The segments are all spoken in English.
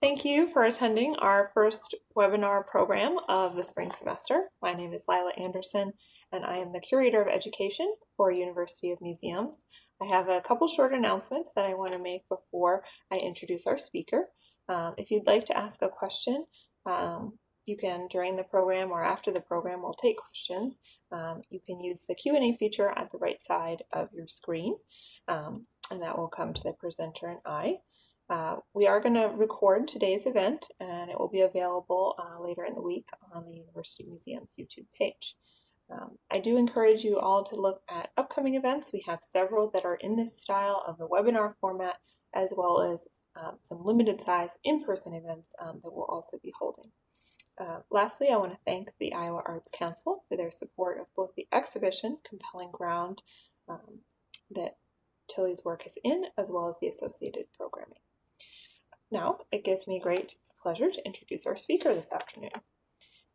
Thank you for attending our first webinar program of the spring semester. My name is Lila Anderson, and I am the Curator of Education for University of Museums. I have a couple short announcements that I want to make before I introduce our speaker. If you'd like to ask a question, you can during the program or after the program. We'll take questions. You can use the Q&A feature at the right side of your screen, and that will come to the presenter and I. We are going to record today's event, and it will be available later in the week on the University Museum's YouTube page. I do encourage you all to look at upcoming events. We have several that are in this style of the webinar format, as well as some limited size in-person events that we'll also be holding. Lastly, I want to thank the Iowa Arts Council for their support of both the exhibition, Compelling Ground, that Tilly's work is in, as well as the associated programming. Now, it gives me great pleasure to introduce our speaker this afternoon.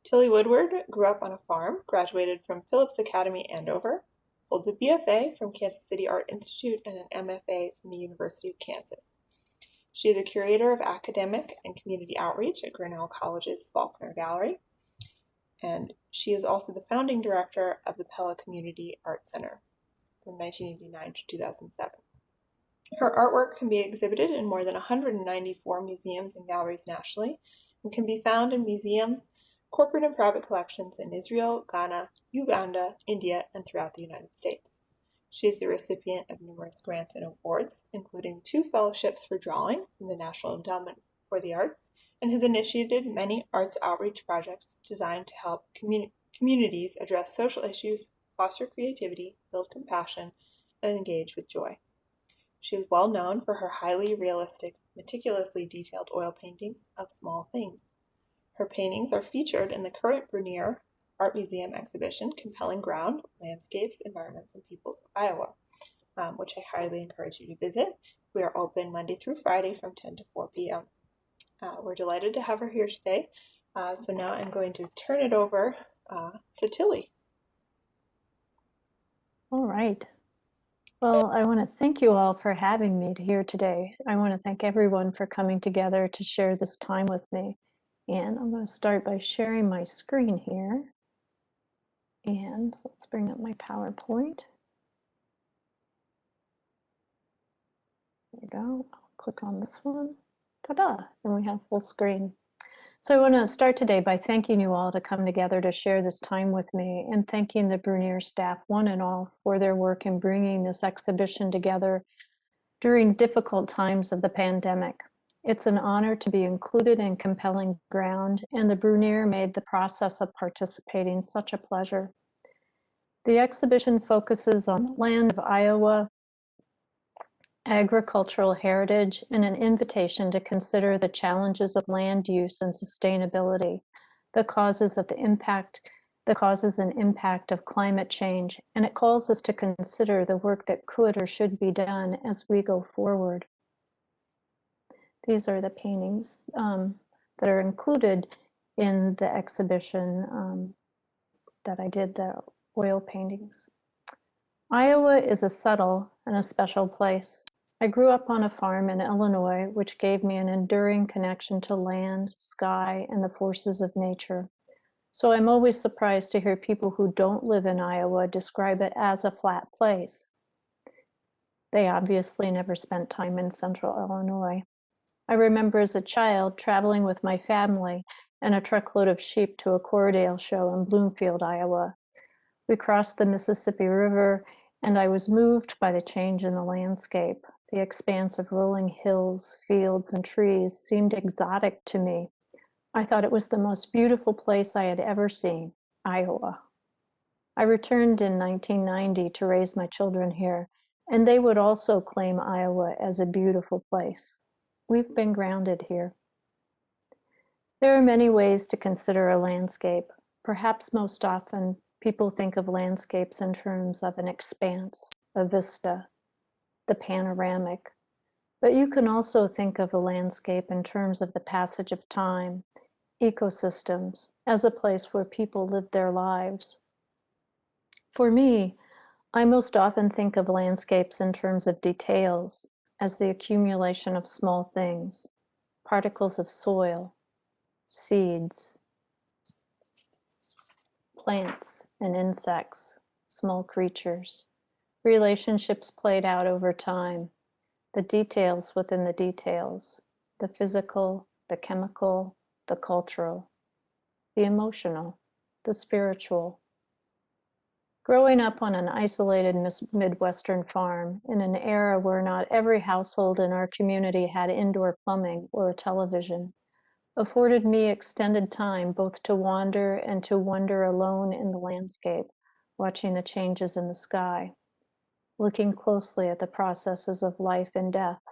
Tilly Woodward grew up on a farm, graduated from Phillips Academy, Andover, holds a BFA from Kansas City Art Institute and an MFA from the University of Kansas. She is a curator of academic and community outreach at Grinnell College's Faulkner Gallery, and she is also the founding director of the Pella Community Art Center from 1989 to 2007. Her artwork can be exhibited in more than 194 museums and galleries nationally and can be found in museums, corporate and private collections in Israel, Ghana, Uganda, India, and throughout the United States. She is the recipient of numerous grants and awards, including 2 fellowships for drawing from the National Endowment for the Arts, and has initiated many arts outreach projects designed to help communities address social issues, foster creativity, build compassion, and engage with joy. She is well known for her highly realistic, meticulously detailed oil paintings of small things. Her paintings are featured in the current Bernier Art Museum exhibition, Compelling Ground, Landscapes, Environments, and Peoples of Iowa, which I highly encourage you to visit. We are open Monday through Friday from 10 to 4 p.m. We're delighted to have her here today. So now I'm going to turn it over to Tilly. All right. Well, I want to thank you all for having me here today. I want to thank everyone for coming together to share this time with me. And I'm going to start by sharing my screen here. And let's bring up my PowerPoint. There we go. I'll click on this one. Ta-da! And we have full screen. So I want to start today by thanking you all to come together to share this time with me, and thanking the Bernier staff, one and all, for their work in bringing this exhibition together during difficult times of the pandemic. It's an honor to be included in Compelling Ground, and the Bernier made the process of participating such a pleasure. The exhibition focuses on the land of Iowa, agricultural heritage, and an invitation to consider the challenges of land use and sustainability, the causes and impact of climate change, and it calls us to consider the work that could or should be done as we go forward. These are the paintings that are included in the exhibition that I did, the oil paintings. Iowa is a subtle and a special place. I grew up on a farm in Illinois, which gave me an enduring connection to land, sky, and the forces of nature. So I'm always surprised to hear people who don't live in Iowa describe it as a flat place. They obviously never spent time in central Illinois. I remember as a child traveling with my family and a truckload of sheep to a Cordale show in Bloomfield, Iowa. We crossed the Mississippi River, and I was moved by the change in the landscape. The expanse of rolling hills, fields, and trees seemed exotic to me. I thought it was the most beautiful place I had ever seen, Iowa. I returned in 1990 to raise my children here, and they would also claim Iowa as a beautiful place. We've been grounded here. There are many ways to consider a landscape. Perhaps most often, people think of landscapes in terms of an expanse, a vista, the panoramic. But you can also think of a landscape in terms of the passage of time, ecosystems, as a place where people live their lives. For me, I most often think of landscapes in terms of details, as the accumulation of small things, particles of soil, seeds, plants and insects, small creatures, relationships played out over time, the details within the details, the physical, the chemical, the cultural, the emotional, the spiritual. Growing up on an isolated Midwestern farm in an era where not every household in our community had indoor plumbing or a television afforded me extended time both to wander and to wonder alone in the landscape, watching the changes in the sky, looking closely at the processes of life and death,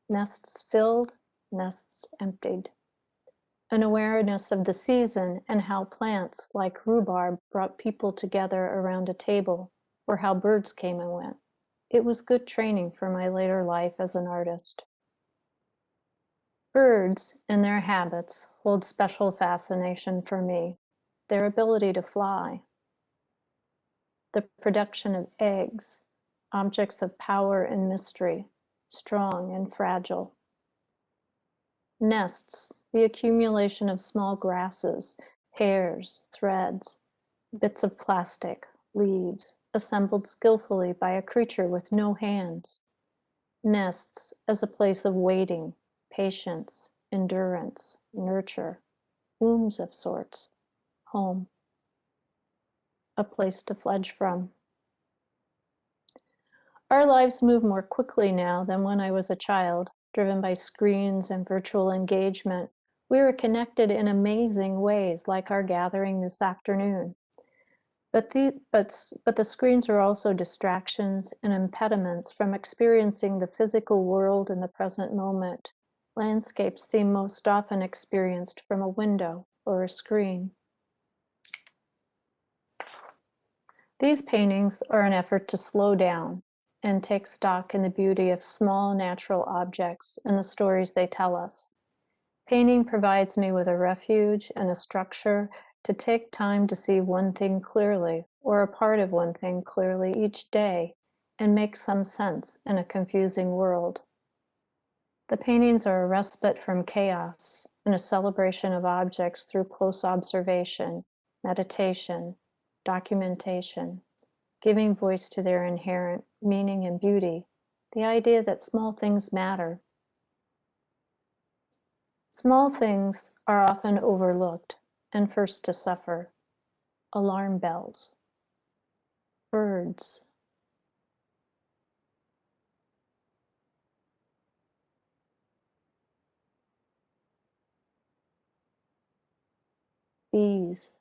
nests filled, nests emptied. An awareness of the season and how plants like rhubarb brought people together around a table, or how birds came and went. It was good training for my later life as an artist. Birds and their habits hold special fascination for me. Their ability to fly, the production of eggs, objects of power and mystery, strong and fragile. Nests, the accumulation of small grasses, hairs, threads, bits of plastic, leaves, assembled skillfully by a creature with no hands. Nests as a place of waiting, patience, endurance, nurture, wombs of sorts, home, a place to fledge from. Our lives move more quickly now than when I was a child, driven by screens and virtual engagement. We are connected in amazing ways, like our gathering this afternoon. But the screens are also distractions and impediments from experiencing the physical world in the present moment. Landscapes seem most often experienced from a window or a screen. These paintings are an effort to slow down and take stock in the beauty of small natural objects and the stories they tell us. Painting provides me with a refuge and a structure to take time to see one thing clearly, or a part of one thing clearly each day, and make some sense in a confusing world. The paintings are a respite from chaos and a celebration of objects through close observation, meditation, documentation, giving voice to their inherent meaning and beauty, the idea that small things matter. Small things are often overlooked and first to suffer. Alarm bells, birds, bees,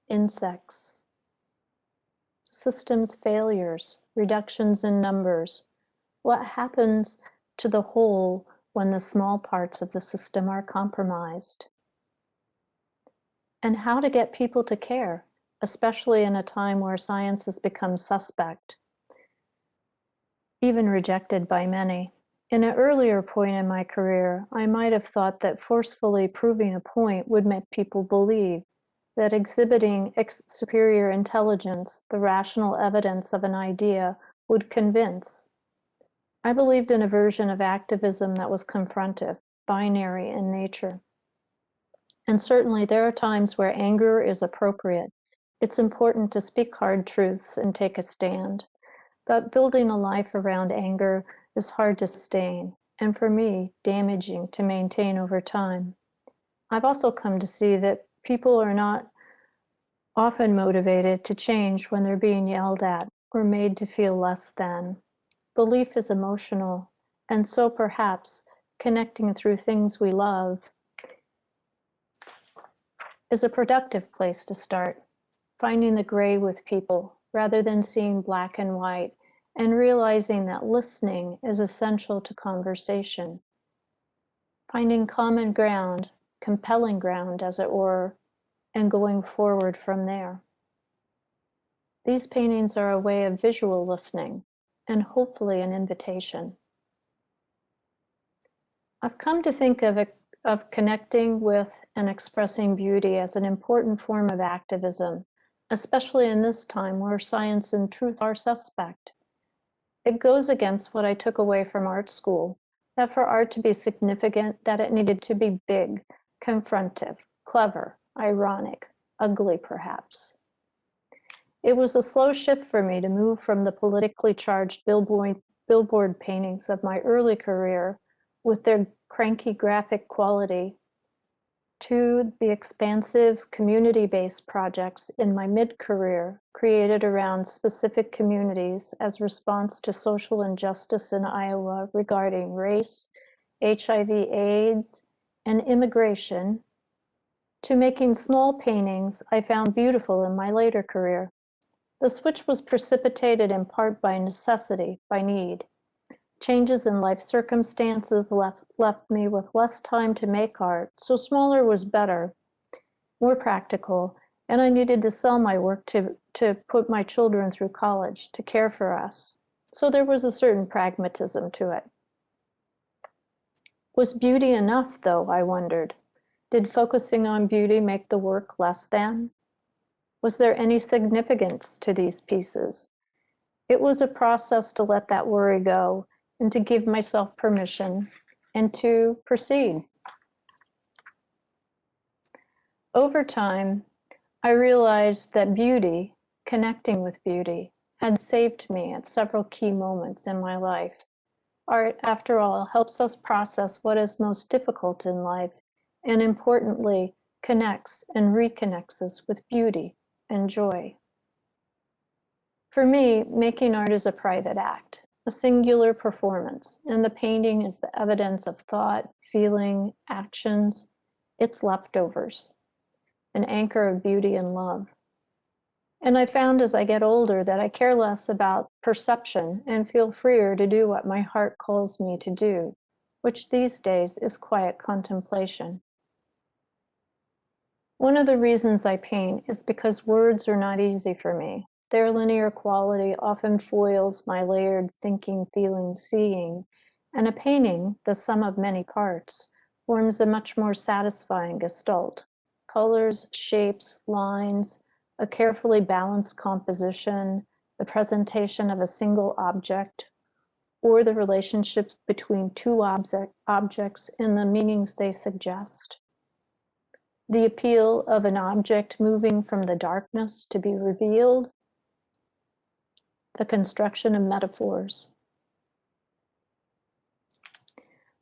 insects, systems failures, reductions in numbers. What happens to the whole when the small parts of the system are compromised? And how to get people to care, especially in a time where science has become suspect, even rejected by many. In an earlier point in my career, I might have thought that forcefully proving a point would make people believe, that exhibiting superior intelligence, the rational evidence of an idea, would convince. I believed in a version of activism that was confrontive, binary in nature. And certainly there are times where anger is appropriate. It's important to speak hard truths and take a stand. But building a life around anger is hard to sustain, and for me, damaging to maintain over time. I've also come to see that people are not often motivated to change when they're being yelled at or made to feel less than. Belief is emotional, and so perhaps connecting through things we love is a productive place to start. Finding the gray with people rather than seeing black and white, and realizing that listening is essential to conversation. Finding common ground, compelling ground as it were, and going forward from there. These paintings are a way of visual listening, and hopefully an invitation. I've come to think of connecting with and expressing beauty as an important form of activism, especially in this time where science and truth are suspect. It goes against what I took away from art school, that for art to be significant, that it needed to be big, confrontive, clever, ironic, ugly perhaps. It was a slow shift for me to move from the politically charged billboard paintings of my early career with their cranky graphic quality to the expansive community-based projects in my mid-career created around specific communities as response to social injustice in Iowa regarding race, HIV/AIDS, and immigration, to making small paintings I found beautiful in my later career. The switch was precipitated in part by necessity, by need. Changes in life circumstances left me with less time to make art, so smaller was better, more practical, and I needed to sell my work to put my children through college, to care for us. So there was a certain pragmatism to it. Was beauty enough, though, I wondered? Did focusing on beauty make the work less than? Was there any significance to these pieces? It was a process to let that worry go and to give myself permission and to proceed. Over time, I realized that beauty, connecting with beauty, had saved me at several key moments in my life. Art, after all, helps us process what is most difficult in life, and importantly, connects and reconnects us with beauty and joy. For me, making art is a private act, a singular performance, and the painting is the evidence of thought, feeling, actions, its leftovers, an anchor of beauty and love. And I found as I get older that I care less about perception and feel freer to do what my heart calls me to do, which these days is quiet contemplation. One of the reasons I paint is because words are not easy for me. Their linear quality often foils my layered thinking, feeling, seeing, and a painting, the sum of many parts, forms a much more satisfying gestalt. Colors, shapes, lines, a carefully balanced composition, the presentation of a single object, or the relationships between two objects and the meanings they suggest. The appeal of an object moving from the darkness to be revealed, the construction of metaphors.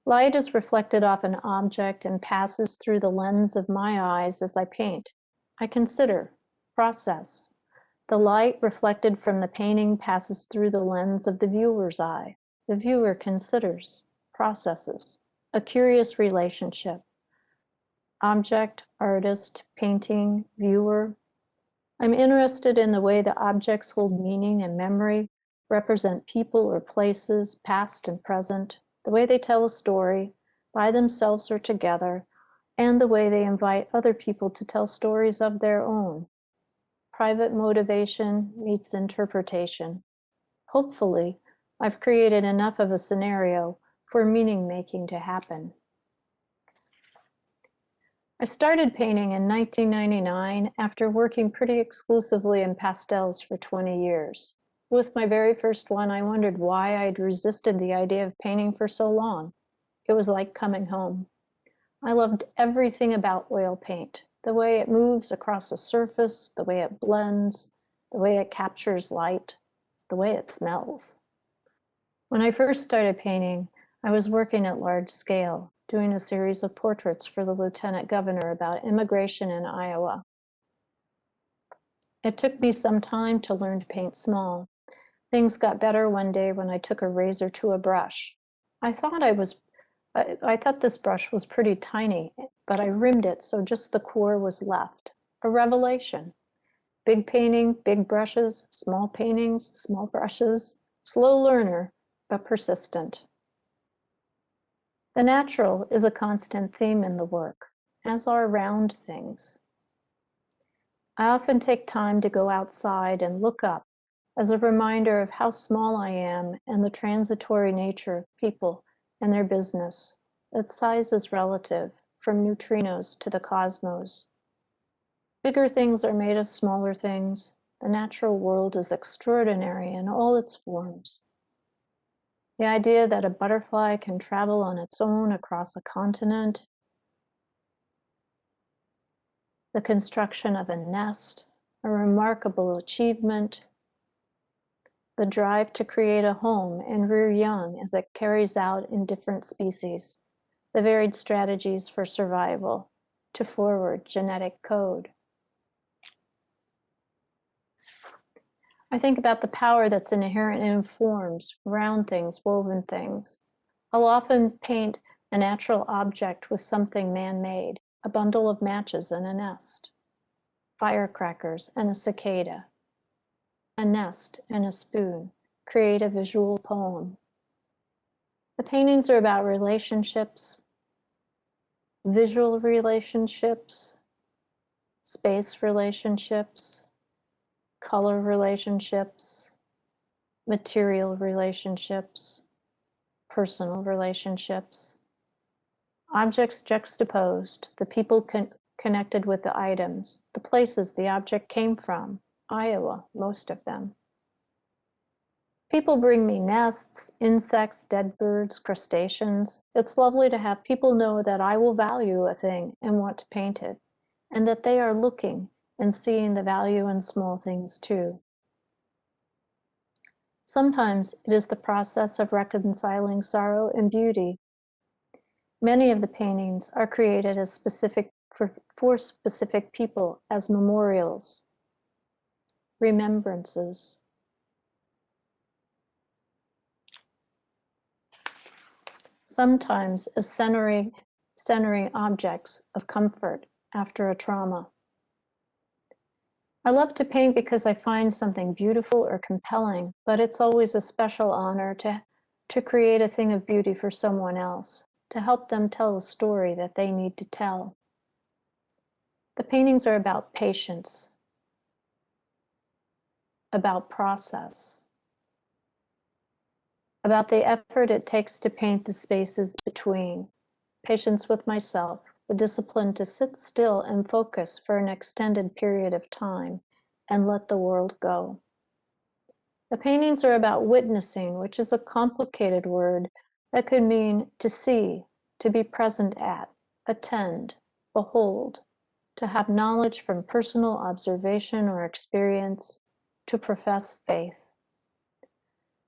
Light is reflected off an object and passes through the lens of my eyes as I paint. I consider, process. The light reflected from the painting passes through the lens of the viewer's eye. The viewer considers, processes, a curious relationship. Object, artist, painting, viewer. I'm interested in the way the objects hold meaning and memory, represent people or places, past and present, the way they tell a story, by themselves or together, and the way they invite other people to tell stories of their own. Private motivation meets interpretation. Hopefully, I've created enough of a scenario for meaning making to happen. I started painting in 1999 after working pretty exclusively in pastels for 20 years. With my very first one, I wondered why I'd resisted the idea of painting for so long. It was like coming home. I loved everything about oil paint, the way it moves across a surface, the way it blends, the way it captures light, the way it smells. When I first started painting, I was working at large scale, doing a series of portraits for the lieutenant governor about immigration in Iowa. It took me some time to learn to paint small. Things got better one day when I took a razor to a brush. I thought this brush was pretty tiny, but I rimmed it so just the core was left. A revelation. Big painting, big brushes, small paintings, small brushes. Slow learner, but persistent. The natural is a constant theme in the work, as are round things. I often take time to go outside and look up as a reminder of how small I am and the transitory nature of people and their business, that size is relative, from neutrinos to the cosmos. Bigger things are made of smaller things. The natural world is extraordinary in all its forms. The idea that a butterfly can travel on its own across a continent, the construction of a nest, a remarkable achievement, the drive to create a home and rear young as it carries out in different species, the varied strategies for survival to forward genetic code. I think about the power that's inherent in forms, round things, woven things. I'll often paint a natural object with something man-made, a bundle of matches and a nest, firecrackers and a cicada, a nest and a spoon, create a visual poem. The paintings are about relationships, visual relationships, space relationships, color relationships, material relationships, personal relationships, objects juxtaposed, the people connected with the items, the places the object came from, Iowa, most of them. People bring me nests, insects, dead birds, crustaceans. It's lovely to have people know that I will value a thing and want to paint it, and that they are looking and seeing the value in small things too. Sometimes it is the process of reconciling sorrow and beauty. Many of the paintings are created as for specific people as memorials, remembrances. Sometimes as centering objects of comfort after a trauma. I love to paint because I find something beautiful or compelling, but it's always a special honor to create a thing of beauty for someone else, to help them tell a story that they need to tell. The paintings are about patience, about process, about the effort it takes to paint the spaces between, patience with myself, the discipline to sit still and focus for an extended period of time and let the world go. The paintings are about witnessing, which is a complicated word that could mean to see, to be present at, attend, behold, to have knowledge from personal observation or experience, to profess faith.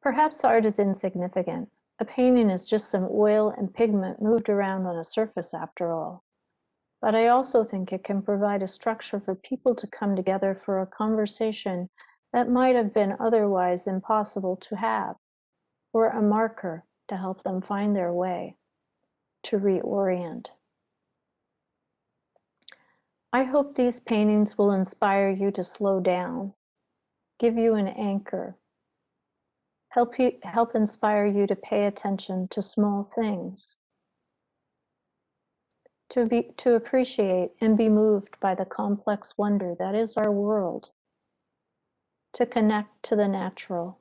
Perhaps art is insignificant. A painting is just some oil and pigment moved around on a surface after all. But I also think it can provide a structure for people to come together for a conversation that might have been otherwise impossible to have, or a marker to help them find their way, to reorient. I hope these paintings will inspire you to slow down, give you an anchor, help inspire you to pay attention to small things, to appreciate and be moved by the complex wonder that is our world, to connect to the natural,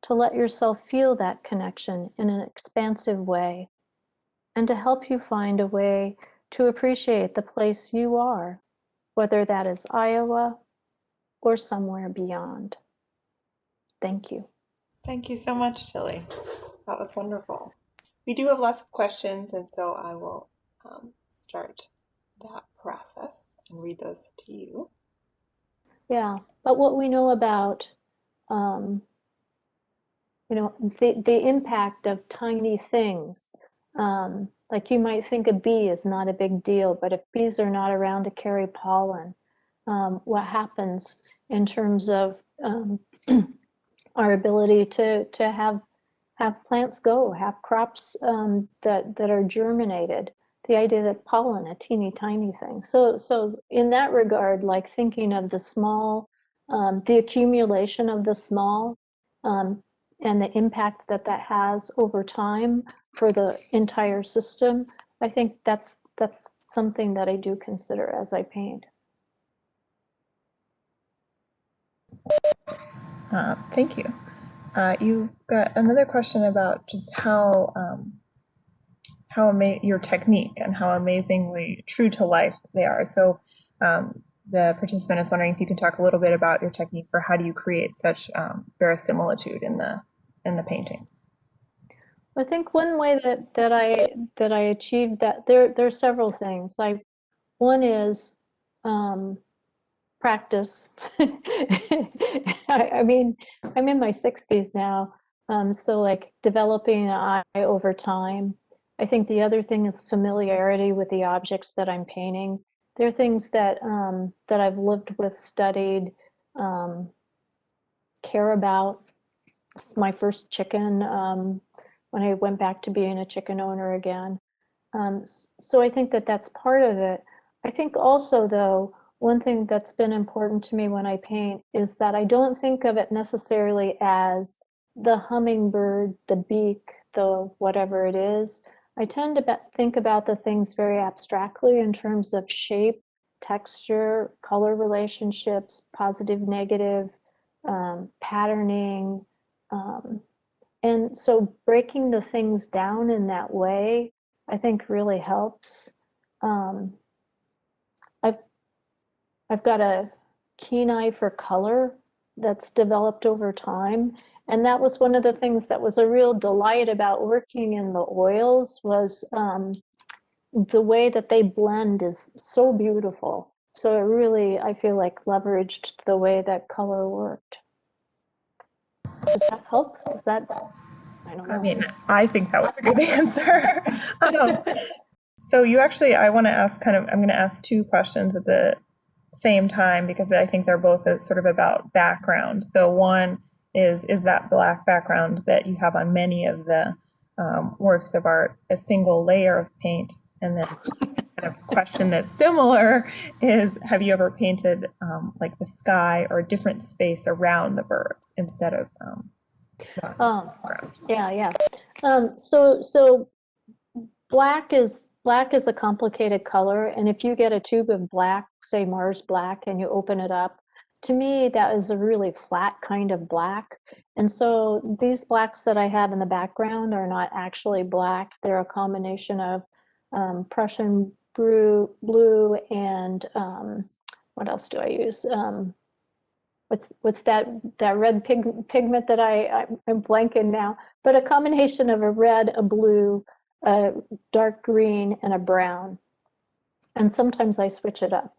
to let yourself feel that connection in an expansive way, and to help you find a way to appreciate the place you are, whether that is Iowa or somewhere beyond. Thank you. Thank you so much, Tilly. That was wonderful. We do have lots of questions, and so I will start that process and read those to you. Yeah, but what we know about, the impact of tiny things, like you might think a bee is not a big deal, but if bees are not around to carry pollen, what happens in terms of our ability to have plants go, have crops that are germinated. The idea that pollen, a teeny tiny thing. So in that regard, like thinking of the small, the accumulation of the small, and the impact that has over time for the entire system, I think that's something that I do consider as I paint. Thank you. You got another question about just how your technique and how amazingly true to life they are. So the participant is wondering if you can talk a little bit about your technique for how do you create such verisimilitude in the in the paintings? I think one way that I achieved that, there are several things. One is practice. I mean, I'm in my 60s now, so like developing an eye over time. I think the other thing is familiarity with the objects that I'm painting. There are things that I've lived with, studied, um, care about. My first chicken, when I went back to being a chicken owner again. So I think that that's part of it. I think also, though, one thing that's been important to me when I paint is that I don't think of it necessarily as the hummingbird, the beak, the whatever it is. I tend to think about the things very abstractly in terms of shape, texture, color relationships, positive, negative, patterning. Um, and so breaking the things down in that way, I think really helps. Um, I've I've got a keen eye for color that's developed over time. And that was one of the things that was a real delight about working in the oils was the way that they blend is so beautiful. So it really, I feel like, leveraged the way that color worked. Does that help? Does that, I don't I know. mean, I think that was a good answer. um, so you actually, I want to ask I'm going to ask two questions at the same time because I think they're both sort of about background. So one is that black background that you have on many of the works of art a single layer of paint? And then kind of question that's similar is, have you ever painted like the sky or a different space around the birds instead of the background? Yeah. So black is a complicated color, and if you get a tube of black, say Mars black, and you open it up, to me that is a really flat kind of black. And so these blacks that I have in the background are not actually black. They're a combination of Prussian blue and what else do I use? What's that red pigment that I'm blanking now, but a combination of a red, a blue, a dark green, and a brown. And sometimes I switch it up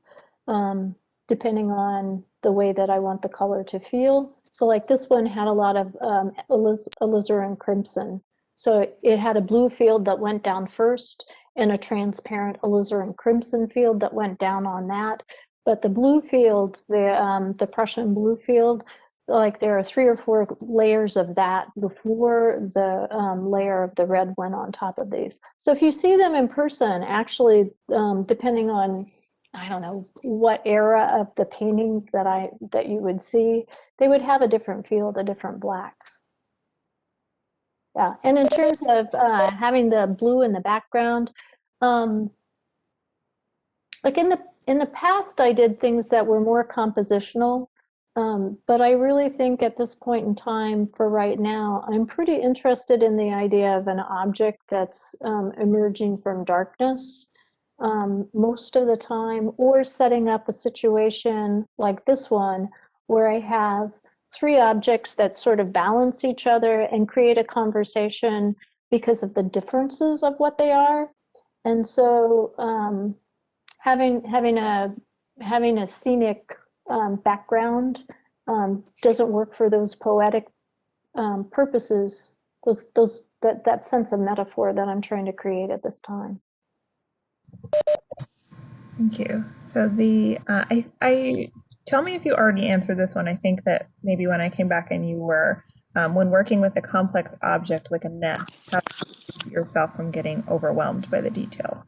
depending on the way that I want the color to feel. So like this one had a lot of alizarin crimson. So it had a blue field that went down first and a transparent alizarin crimson field that went down on that. But the blue field, the Prussian blue field, like there are 3 or 4 layers of that before the layer of the red went on top of these. So if you see them in person, actually, depending on, I don't know, what era of the paintings that you would see, they would have a different feel, the different blacks. Yeah, and in terms of having the blue in the background, um, like in the past, I did things that were more compositional, but I really think at this point in time, for right now, I'm pretty interested in the idea of an object that's emerging from darkness most of the time, or setting up a situation like this one where I have 3 objects that sort of balance each other and create a conversation because of the differences of what they are. And so having a scenic background doesn't work for those poetic purposes. That sense of metaphor that I'm trying to create at this time. Thank you. So I tell me if you already answered this one. I think that maybe when I came back and you were when working with a complex object like a nest, how do you keep yourself from getting overwhelmed by the detail?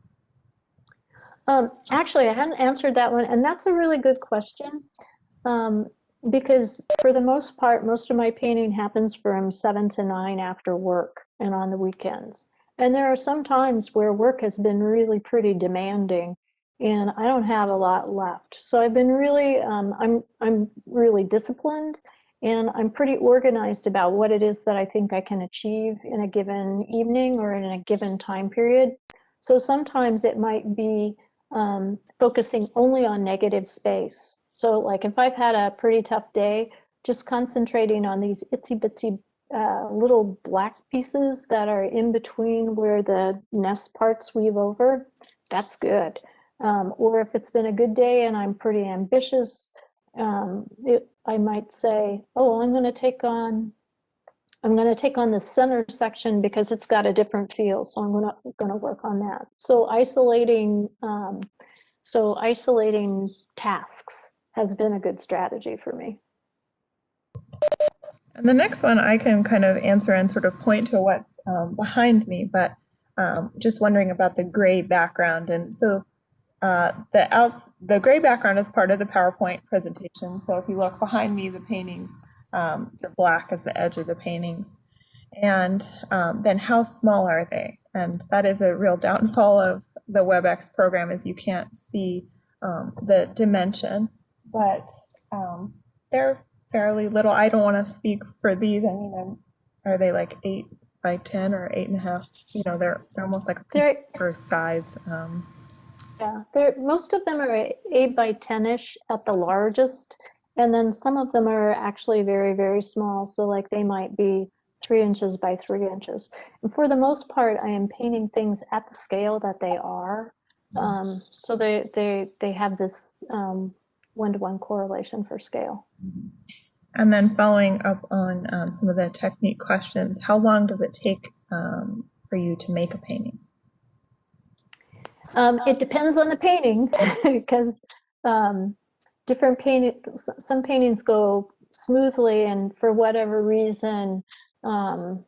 Actually, I hadn't answered that one, and that's a really good question. Um, because for the most part, most of my painting happens from 7 to 9 after work and on the weekends. And there are some times where work has been really pretty demanding and I don't have a lot left. So I've been really, I'm really disciplined and I'm pretty organized about what it is that I think I can achieve in a given evening or in a given time period. So sometimes it might be focusing only on negative space. So like if I've had a pretty tough day, just concentrating on these itsy bitsy little black pieces that are in between where the nest parts weave over, that's good. Or if it's been a good day and I'm pretty ambitious, I might say, oh, I'm going to take on the center section because it's got a different feel. So I'm going to work on that. So isolating tasks has been a good strategy for me. And the next one I can kind of answer and sort of point to what's behind me, but just wondering about the gray background. And so the gray background is part of the PowerPoint presentation. So if you look behind me, the paintings, the black is the edge of the paintings. And then how small are they? And that is a real downfall of the WebEx program, is you can't see the dimension, but they're fairly little. I don't want to speak for these. I mean, are they like 8 by 10 or 8.5? You know, they're almost like paper size. Yeah, most of them are 8 by 10-ish at the largest, and then some of them are actually very, very small. So like they might be 3 inches by 3 inches. And for the most part, I am painting things at the scale that they are. So they have this one-to-one correlation for scale. And then following up on some of the technique questions, how long does it take for you to make a painting? It depends on the painting because different some paintings go smoothly, and for whatever reason, the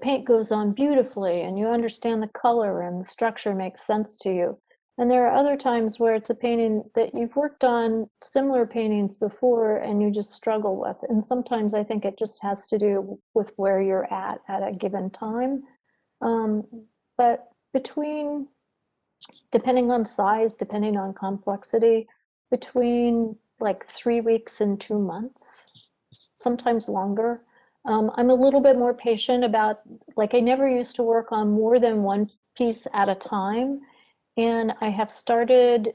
paint goes on beautifully and you understand the color and the structure makes sense to you. And there are other times where it's a painting that you've worked on similar paintings before and you just struggle with. And sometimes I think it just has to do with where you're at a given time. But depending on size, depending on complexity, between like 3 weeks and 2 months, sometimes longer. I'm a little bit more patient about, like, I never used to work on more than one piece at a time. And I have started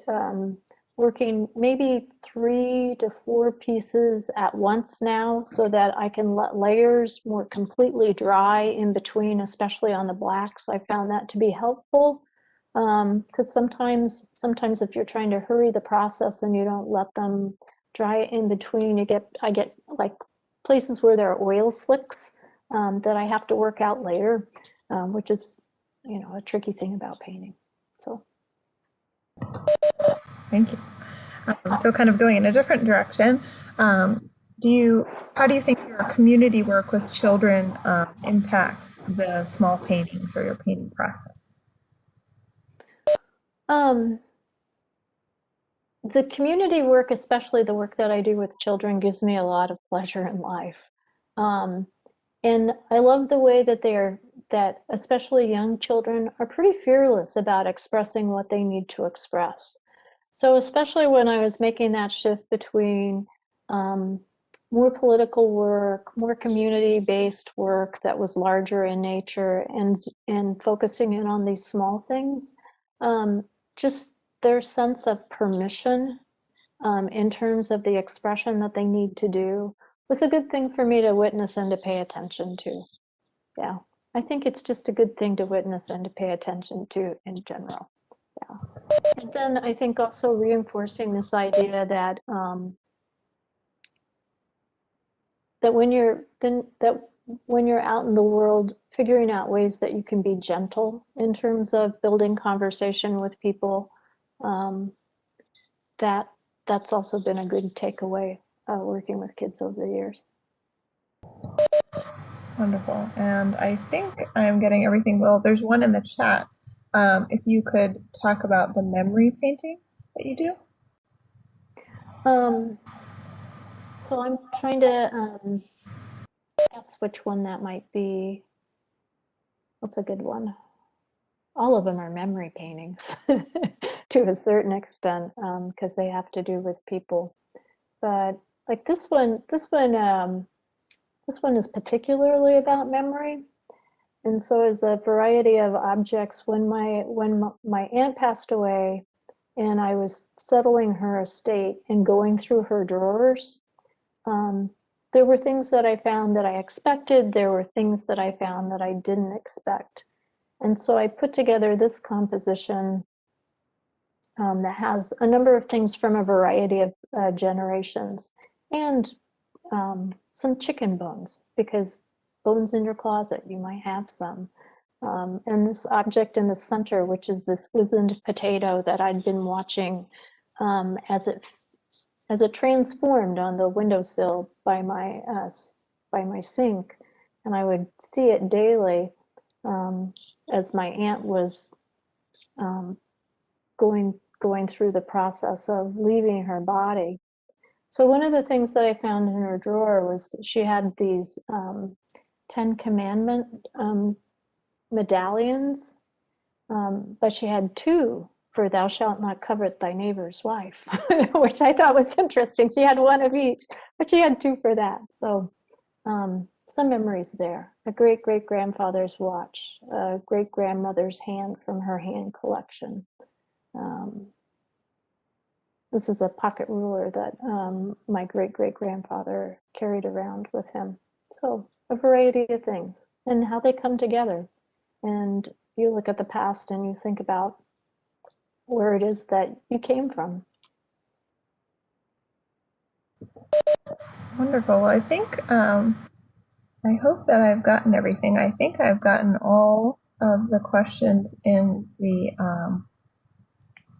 working maybe 3 to 4 pieces at once now so that I can let layers more completely dry in between, especially on the blacks. I found that to be helpful because sometimes if you're trying to hurry the process and you don't let them dry in between, I get like places where there are oil slicks that I have to work out later, which is, a tricky thing about painting. So. Thank you. So kind of going in a different direction, how do you think your community work with children impacts the small paintings or your painting process? The community work, especially the work that I do with children, gives me a lot of pleasure in life. And I love the way that especially young children are pretty fearless about expressing what they need to express. So especially when I was making that shift between more political work, more community-based work that was larger in nature, and focusing in on these small things, just their sense of permission in terms of the expression that they need to do was a good thing for me to witness and to pay attention to. Yeah, I think it's just a good thing to witness and to pay attention to in general. Yeah. And then I think also reinforcing this idea that that when you're out in the world, figuring out ways that you can be gentle in terms of building conversation with people, that's also been a good takeaway working with kids over the years. Wonderful. And I think I'm getting everything. Well, there's one in the chat. If you could talk about the memory paintings that you do. So I'm trying to guess which one that might be. What's a good one? All of them are memory paintings to a certain extent because they have to do with people. But like this one is particularly about memory. And so it's a variety of objects. When my aunt passed away and I was settling her estate and going through her drawers, there were things that I found that I expected. There were things that I found that I didn't expect. And so I put together this composition that has a number of things from a variety of generations and some chicken bones, because bones in your closet, you might have some. And this object in the center, which is this wizened potato that I'd been watching as it transformed on the windowsill by my sink, and I would see it daily as my aunt was going through the process of leaving her body. So one of the things that I found in her drawer was she had these 10 Commandment medallions, but she had two for thou shalt not covet thy neighbor's wife, which I thought was interesting. She had one of each, but she had two for that. So some memories there. A great-great-grandfather's watch, a great-grandmother's hand from her hand collection. This is a pocket ruler that my great-great-grandfather carried around with him. So a variety of things and how they come together. And you look at the past and you think about where it is that you came from. Wonderful. Well, I think, I hope that I've gotten everything. I think I've gotten all of the questions in the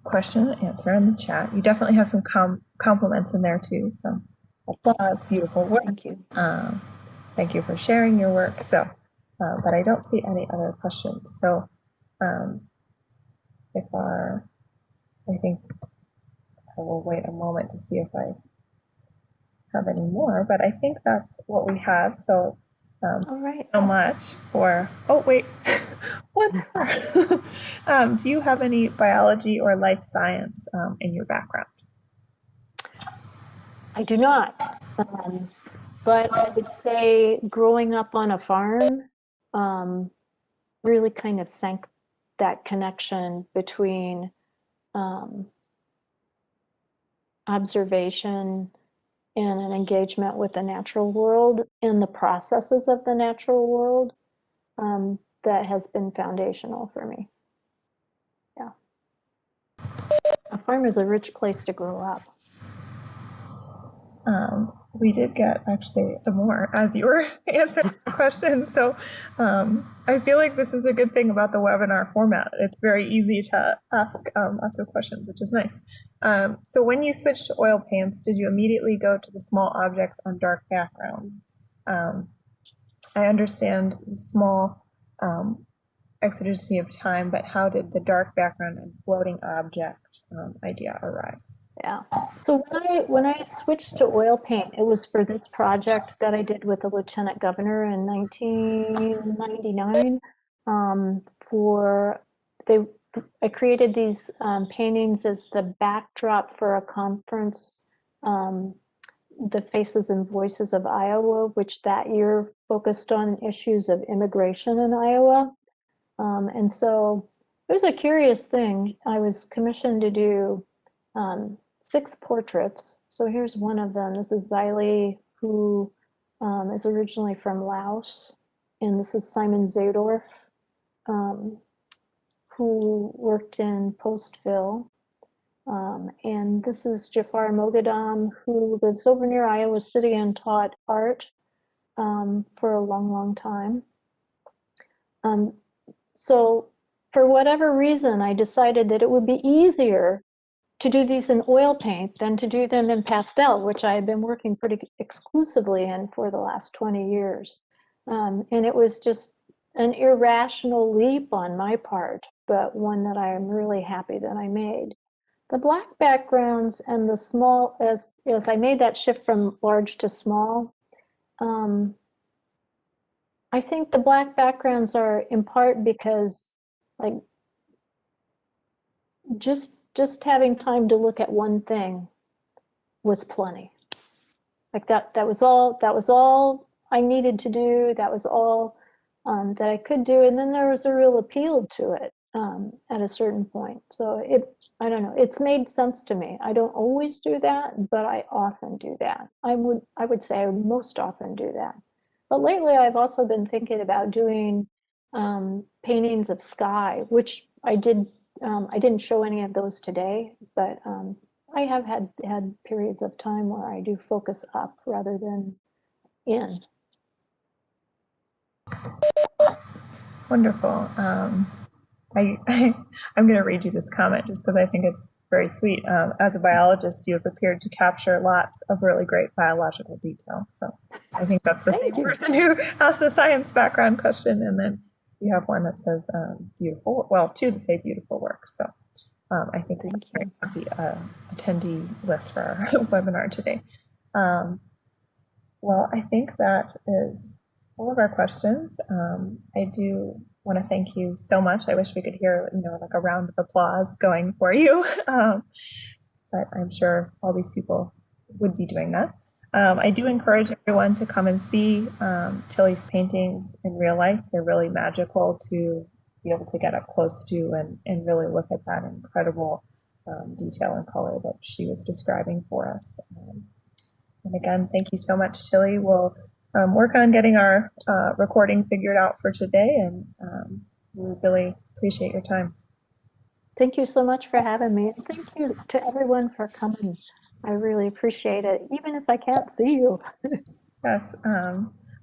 question and answer in the chat. You definitely have some compliments in there too. Some applause, beautiful work. Thank you. Thank you for sharing your work. So, but I don't see any other questions. So, I think I will wait a moment to see if I have any more, but I think that's what we have. So, all right. So much for, oh, wait, one more. Do you have any biology or life science in your background? I do not. But I would say growing up on a farm really kind of sank that connection between observation and an engagement with the natural world and the processes of the natural world that has been foundational for me. Yeah. A farm is a rich place to grow up. We did get actually some more as you were answering the questions. So I feel like this is a good thing about the webinar format. It's very easy to ask lots of questions, which is nice. So when you switched to oil paints, did you immediately go to the small objects on dark backgrounds? I understand the small exigency of time, but how did the dark background and floating object idea arise? Yeah. So when I switched to oil paint, it was for this project that I did with the lieutenant governor in 1999. I created these paintings as the backdrop for a conference, the Faces and Voices of Iowa, which that year focused on issues of immigration in Iowa. And so it was a curious thing. I was commissioned to do 6 portraits. So here's one of them. This is Xylee, who is originally from Laos. And this is Simon Zadorf, who worked in Postville. And this is Jafar Moghadam, who lives over near Iowa City and taught art for a long, long time. So for whatever reason, I decided that it would be easier to do these in oil paint than to do them in pastel, which I had been working pretty exclusively in for the last 20 years. And it was just an irrational leap on my part, but one that I am really happy that I made. The black backgrounds and the small, as I made that shift from large to small, I think the black backgrounds are in part because like just having time to look at one thing was plenty. Like that was all I needed to do. That was all that I could do. And then there was a real appeal to it. at a certain point. So I don't know, it's made sense to me. I don't always do that, but I often do that. I would say I most often do that. But lately I've also been thinking about doing paintings of sky, which I didn't show any of those today, but I have had periods of time where I do focus up rather than in. Wonderful. I'm going to read you this comment just because I think it's very sweet. As a biologist, you have appeared to capture lots of really great biological detail. So I think that's the same person who asked the science background question. And then you have one that says beautiful, well, two that say beautiful work. So I think we have the attendee list for our webinar today. Well, I think that is all of our questions. I do want to thank you so much. I wish we could hear, like a round of applause going for you. But I'm sure all these people would be doing that. I do encourage everyone to come and see Tilly's paintings in real life. They're really magical to be able to get up close to and really look at that incredible detail and color that she was describing for us. And again, thank you so much, Tilly. We'll work on getting our recording figured out for today, and we really appreciate your time. Thank you so much for having me. And thank you to everyone for coming. I really appreciate it, even if I can't see you. Yes.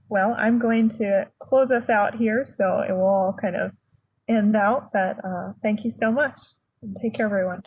Well, I'm going to close us out here, so it will all kind of end out. But thank you so much. And take care, everyone.